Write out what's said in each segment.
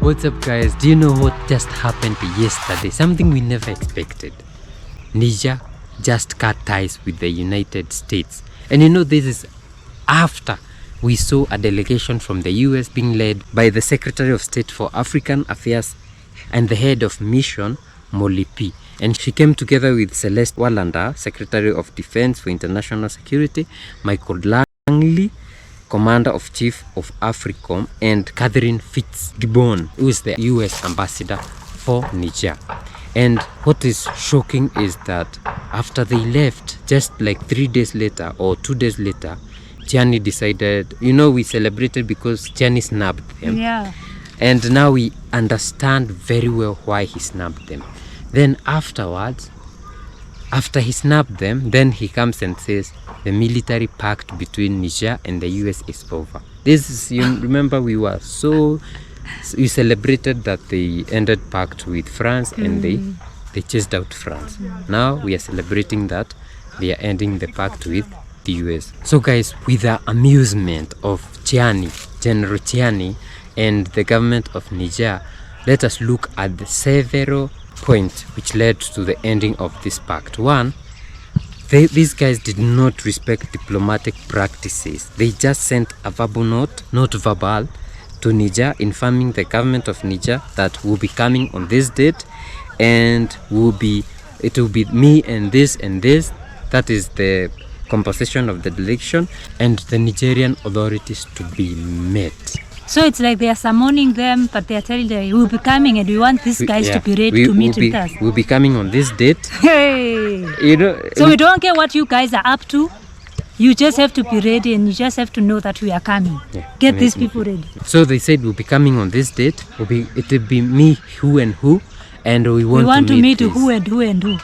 What's up, guys? Do you know what just happened yesterday? Something we never expected. Niger just cut ties with the United States. And you know, this is after we saw a delegation from the US being led by the Secretary of State for African Affairs and the head of mission, Molipi. And she came together with Celeste Wallander, Secretary of Defense for International Security, Michael Langley, Commander of Chief of AFRICOM, and Catherine Fitzgibbon, who is the US ambassador for Niger. And what is shocking is that after they left, just like 3 days later or 2 days later, Tiani decided, you know, we celebrated because Tiani snapped them. Yeah. And now we understand very well why he snapped them. Then afterwards, after he snapped them, then he comes and says the military pact between Niger and the US is over. This is, you remember, we celebrated that they ended pact with France and they chased out France. Now we are celebrating that they are ending the pact with the US. So guys, with the amusement of Tiani, General Tiani, and the government of Niger, let us look at the several points which led to the ending of this pact. One, these guys did not respect diplomatic practices. They just sent a verbal note, not verbal, to Niger, informing the government of Niger that we'll be coming on this date, and it will be me and this and this. That is the composition of the delegation, and the Nigerian authorities to be met. So it's like they are summoning them, but they are telling them, we'll be coming and we want these guys to be ready to meet with us. We'll be coming on this date. Hey! You know, so we don't care what you guys are up to. You just have to be ready, and you just have to know that we are coming. Yeah, Get these people ready. So they said we'll be coming on this date. It will be me, who and who, and we want to meet who and who and who.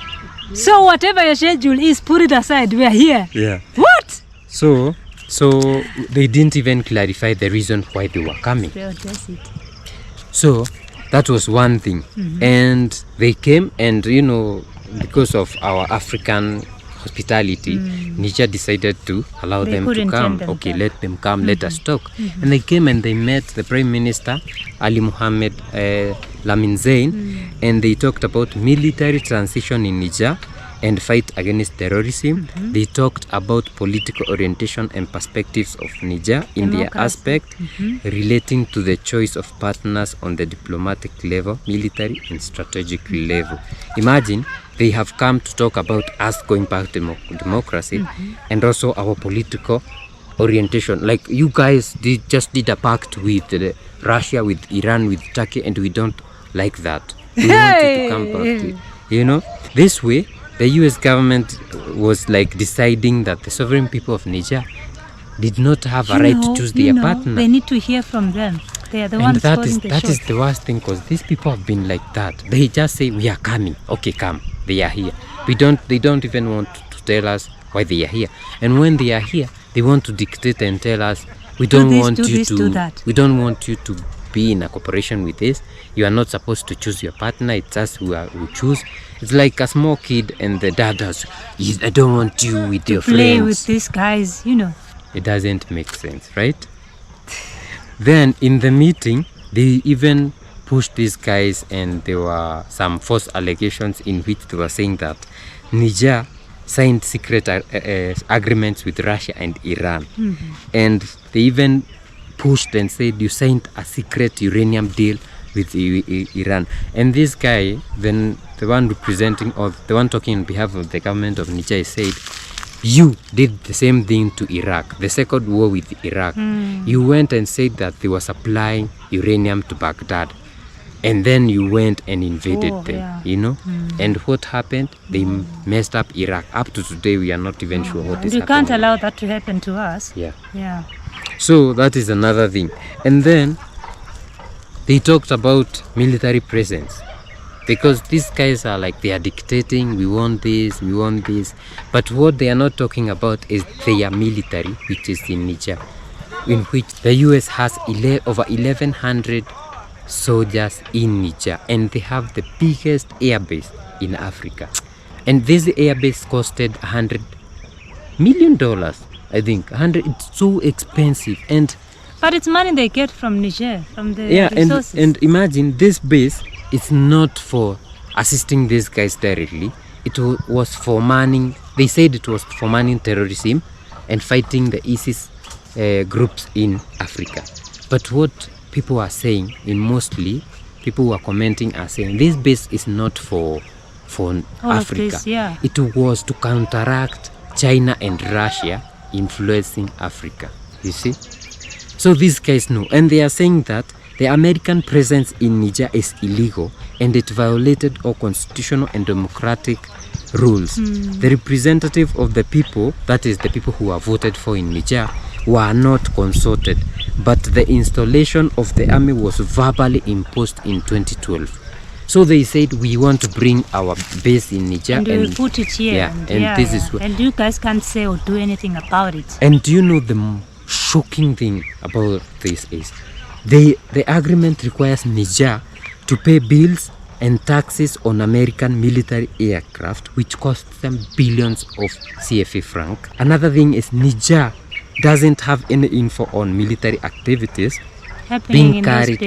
So whatever your schedule is, put it aside. We are here. Yeah. What? So they didn't even clarify the reason why they were coming. That's it. So that was one thing. And they came, and you know, because of our African hospitality, Niger decided to allow them to come. Okay, let them come, let us talk. And they came and they met the Prime Minister, Ali Mohammed Lamin Zein, and they talked about military transition in Niger and fight against terrorism. They talked about political orientation and perspectives of Niger in their aspect relating to the choice of partners on the diplomatic level, military and strategic level. Imagine, they have come to talk about us going back to democracy and also our political orientation. Like, you guys just did a pact with Russia, with Iran, with Turkey, and we don't like that. We want you to come back to, you know, this way. The US government was like deciding that the sovereign people of Niger did not have a right to choose their partner. They need to hear from them. They are the ones calling the shots. That is the worst thing, because these people have been like that. They just say, we are coming. Okay, come. They are here. They don't even want to tell us why they are here. And when they are here, they want to dictate and tell us, we don't want you to be in a cooperation with this. You are not supposed to choose your partner. It's us who choose. It's like a small kid and the dad has, I don't want you with your friends. Play with these guys, you know. It doesn't make sense, right? Then in the meeting, they even pushed these guys, and there were some false allegations in which they were saying that Niger signed secret agreements with Russia and Iran. And they even pushed and said, you signed a secret uranium deal with Iran. And this guy, then the one representing, or the one talking on behalf of the government of Niger, said, you did the same thing to Iraq, the second war with Iraq. You went and said that they were supplying uranium to Baghdad, and then you went and invaded them, you know. And what happened? They messed up Iraq. Up to today, we are not even sure what is happening. We can't allow that to happen to us. Yeah. So that is another thing. And then they talked about military presence, because these guys are like, they are dictating, we want this, we want this. But what they are not talking about is their military, which is in Niger, in which the US has over 1,100 soldiers in Niger, and they have the biggest airbase in Africa. And this airbase costed $100 million, I think. It's so expensive. And But it's money they get from Niger, from the resources. And imagine this base is not for assisting these guys directly. It was for manning. They said it was for manning terrorism and fighting the ISIS groups in Africa. But what people are saying, and mostly people who are commenting are saying, this base is not for Africa. This, yeah. It was to counteract China and Russia influencing Africa. You see? So these guys know, and they are saying that the American presence in Niger is illegal and it violated all constitutional and democratic rules. The representative of the people, that is the people who are voted for in Niger, were not consulted, but the installation of the army was verbally imposed in 2012. So they said, we want to bring our base in Niger and we put it here. Yeah, this is what, and you guys can't say or do anything about it. And do you know the shocking thing about this is the agreement requires Niger to pay bills and taxes on American military aircraft, which costs them billions of CFA franc. Another thing is Niger doesn't have any info on military activities Happening being carried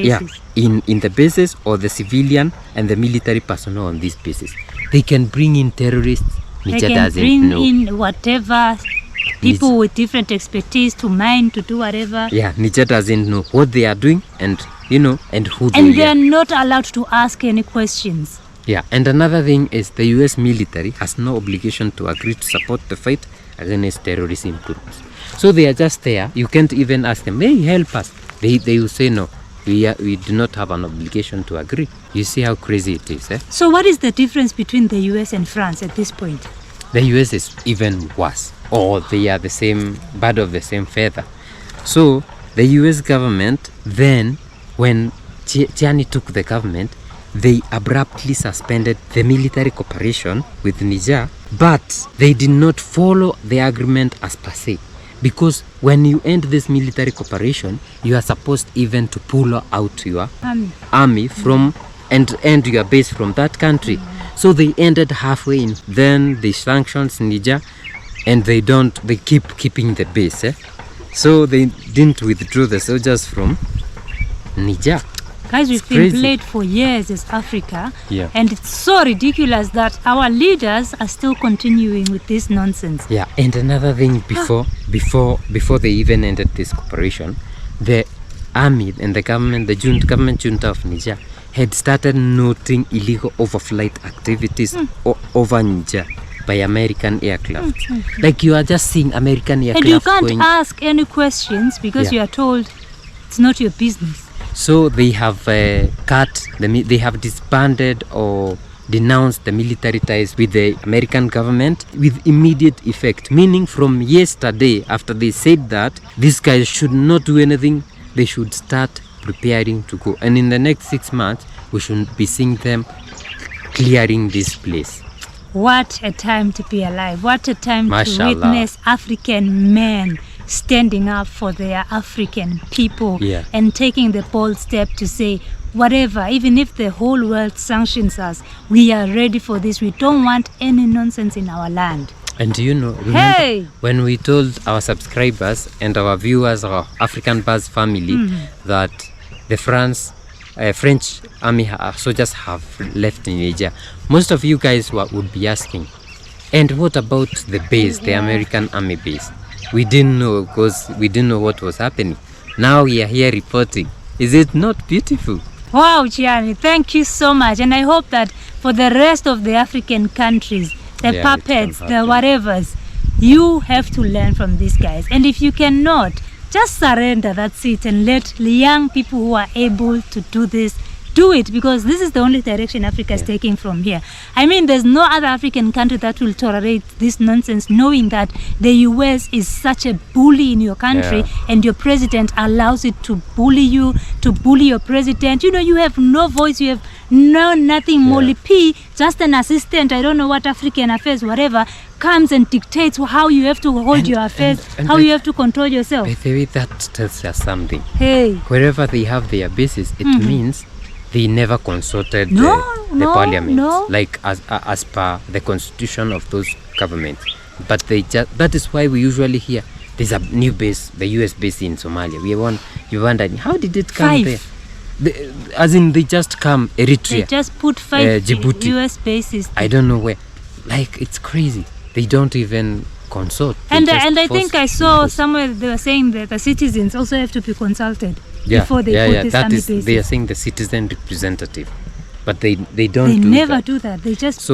in the bases or the civilian and the military personnel on these bases. They can bring in terrorists. Niger doesn't know. They can bring in whatever people with different expertise to mine, to do whatever. Yeah, Niger doesn't know what they are doing and and who they are. And they are not allowed to ask any questions. Yeah, and another thing is the US military has no obligation to agree to support the fight against terrorism groups. So they are just there. You can't even ask them, hey, help us. They will say no. We do not have an obligation to agree. You see how crazy it is, eh? So what is the difference between the US and France at this point? The US is even worse, or they are the same bird of the same feather. So the US government then, when Tiani took the government, they abruptly suspended the military cooperation with Niger, but they did not follow the agreement as per se. Because when you end this military cooperation, you are supposed even to pull out your army from and end your base from that country. So they ended halfway in. Then they sanctions Niger, and they keep keeping the base. So they didn't withdraw the soldiers from Niger. Guys, we've been played for years as Africa, and it's so ridiculous that our leaders are still continuing with this nonsense. Yeah, and another thing, before they even ended this cooperation, the army and the government junta of Niger had started noting illegal overflight activities over Niger by American aircraft. Like you are just seeing American aircraft. And you can't ask any questions because you are told it's not your business. So they have they have disbanded or denounced the military ties with the American government with immediate effect. Meaning from yesterday, after they said that, these guys should not do anything, they should start preparing to go. And in the next 6 months, we should be seeing them clearing this place. What a time to be alive. What a time Mashallah. To witness African men standing up for their African people and taking the bold step to say, whatever, even if the whole world sanctions us, we are ready for this. We don't want any nonsense in our land. And do you know, remember when we told our subscribers and our viewers, our African Buzz family, that the French army soldiers have left in Niger, most of you guys would be asking, and what about the base, the American army base? We didn't know because we didn't know what was happening. Now we are here reporting. Is it not beautiful? Wow, Tiani, thank you so much. And I hope that for the rest of the African countries, the puppets, the whatevers, you have to learn from these guys. And if you cannot, just surrender, that's it, and let the young people who are able to do this do it, because this is the only direction Africa is taking from here. I mean, there's no other African country that will tolerate this nonsense, knowing that the US is such a bully in your country and your president allows it to bully you, to bully your president. You know, you have no voice, you have nothing. Molly P, just an assistant, I don't know what, African affairs, whatever, comes and dictates how you have to hold your affairs, how you have to control yourself. By the way, that tells us something. Hey. Wherever they have their bases, it means they never consulted the parliament, like as per the constitution of those governments. But that is why we usually hear There's a new base, the US base in Somalia. We wondered, how did it come 5. there? As in, they just come Eritrea. They just put 5 Djibouti. US bases. I don't know where. Like, it's crazy. They don't even consult. And I think I saw somewhere they were saying that the citizens also have to be consulted before they put this army bases. They are saying the citizen representative, but they don't. They never do that. They just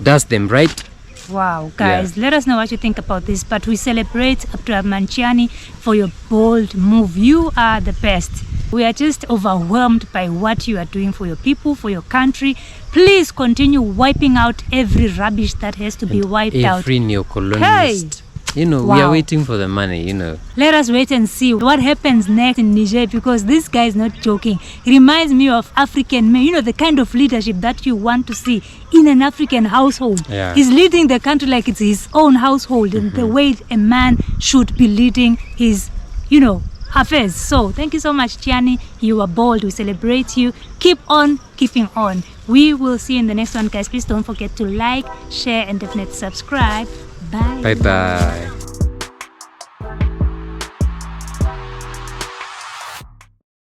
does them right. Wow, guys, let us know what you think about this. But we celebrate Abdurrahman Tiani for your bold move. You are the best. We are just overwhelmed by what you are doing for your people, for your country. Please continue wiping out every rubbish that has to be wiped out. Every neo-colonialist. We are waiting for the money, Let us wait and see what happens next in Niger, because this guy is not joking. He reminds me of African men, the kind of leadership that you want to see in an African household. Yeah. He's leading the country like it's his own household, and the way a man should be leading his, affairs. So thank you so much, Tiani. You are bold. We celebrate you. Keep on keeping on. We will see you in the next one, guys. Please don't forget to like, share, and definitely subscribe. Bye. Bye-bye.